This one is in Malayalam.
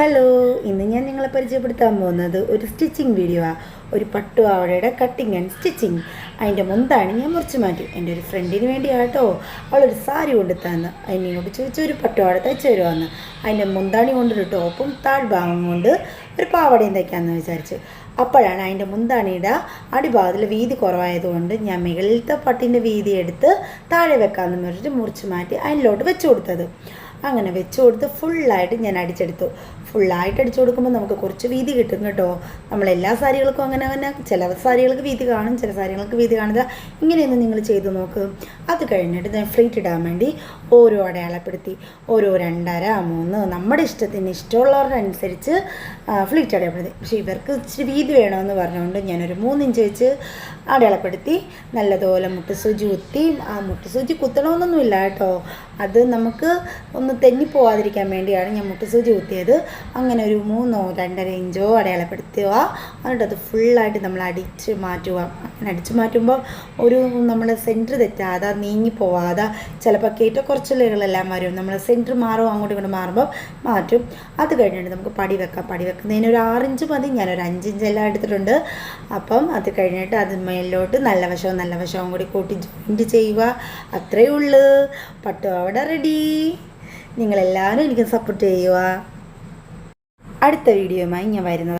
ഹലോ, ഇന്ന് ഞാൻ നിങ്ങളെ പരിചയപ്പെടുത്താൻ പോകുന്നത് ഒരു സ്റ്റിച്ചിങ് വീഡിയോ ആണ്. ഒരു പട്ടുപാവാടയുടെ കട്ടിങ് ആൻഡ് സ്റ്റിച്ചിങ്. അതിൻ്റെ മുന്താണ് ഞാൻ മുറിച്ച് മാറ്റി. എൻ്റെ ഒരു ഫ്രണ്ടിന് വേണ്ടിയാട്ടോ അവളൊരു സാരി കൊണ്ട് തന്ന് അതിനോട് ചോദിച്ചു ഒരു പട്ടുപാവാട തയ്ച്ചു തരുവാന്ന്. അതിൻ്റെ മുന്താണി കൊണ്ടൊരു ടോപ്പും താഴ്ഭാഗം കൊണ്ട് ഒരു പാവാടയും തയ്ക്കാമെന്ന് വിചാരിച്ചു. അപ്പോഴാണ് അതിൻ്റെ മുന്താണിയുടെ അടിഭാഗത്തിൽ വീതി കുറവായതുകൊണ്ട് ഞാൻ മുകളിലത്തെ പട്ടിൻ്റെ വീതി എടുത്ത് താഴെ വെക്കാമെന്ന് പറഞ്ഞിട്ട് മുറിച്ച് മാറ്റി അതിലോട്ട് വെച്ച് കൊടുത്തത്. അങ്ങനെ വെച്ച് കൊടുത്ത് ഫുള്ളായിട്ട് ഞാൻ അടിച്ചെടുത്തു. ഫുള്ളായിട്ട് അടിച്ചു കൊടുക്കുമ്പോൾ നമുക്ക് കുറച്ച് വീതി കിട്ടും കേട്ടോ. നമ്മളെല്ലാ സാരികൾക്കും അങ്ങനെ ചില സാരികൾക്ക് വീതി കാണും, ചില സാരികൾക്ക് വീതി കാണുക. ഇങ്ങനെയൊന്നും നിങ്ങൾ ചെയ്ത് നോക്ക്. അത് കഴിഞ്ഞിട്ട് ഞാൻ ഫ്ലീറ്റ് ഇടാൻ വേണ്ടി ഓരോ അടയാളപ്പെടുത്തി. ഓരോ 2.5, 3 നമ്മുടെ ഇഷ്ടമുള്ളവരുടെ അനുസരിച്ച് ഫ്ലീറ്റ് അടയാളപ്പെടുത്തി. പക്ഷേ ഇവർക്ക് ഇച്ചിരി വീതി വേണമെന്ന് പറഞ്ഞുകൊണ്ട് ഞാനൊരു 3 ഇഞ്ച് വെച്ച് അടയാളപ്പെടുത്തി. നല്ലതുപോലെ മുട്ട് സൂചി കുത്തി. ആ മുട്ട് സൂചി കുത്തണമെന്നൊന്നുമില്ല കേട്ടോ, അത് നമുക്ക് ഒന്ന് തെന്നിപ്പോവാതിരിക്കാൻ വേണ്ടിയാണ് ഞാൻ മുട്ട് സൂചി കുത്തിയത്. അങ്ങനെ ഒരു 3 2.5 ഇഞ്ചോ അടയാളപ്പെടുത്തുക. എന്നിട്ട് അത് ഫുള്ളായിട്ട് നമ്മൾ അടിച്ച് മാറ്റുക. അങ്ങനെ അടിച്ച് മാറ്റുമ്പോൾ ഒരു നമ്മൾ സെൻറ്റർ തെറ്റാതെ നീങ്ങിപ്പോവാതെ ചിലപ്പോൾ ഏറ്റക്കുറച്ചിലുകളെല്ലാം വരും. നമ്മൾ സെൻറ്റർ മാറും, അങ്ങോട്ടും ഇങ്ങോട്ട് മാറുമ്പോൾ മാറ്റും. അത് കഴിഞ്ഞിട്ട് നമുക്ക് പടി വെക്കാം. പടി വെക്കുന്നതിന് ഒരു 6 ഇഞ്ച് മതി. ഞാനൊരു 5 ഇഞ്ച് എല്ലാം എടുത്തിട്ടുണ്ട്. അപ്പം അത് കഴിഞ്ഞിട്ട് അത് മേലോട്ട് നല്ല വശവും കൂടി കൂട്ടി ജോയിൻറ്റ് ചെയ്യുക. അത്രയേ ഉള്ളൂ. പട്ടുപാവാട റെഡി. നിങ്ങളെല്ലാവരും എനിക്ക് സപ്പോർട്ട് ചെയ്യുക. അടുത്ത വീഡിയോയുമായി ഞാൻ വരുന്നത്.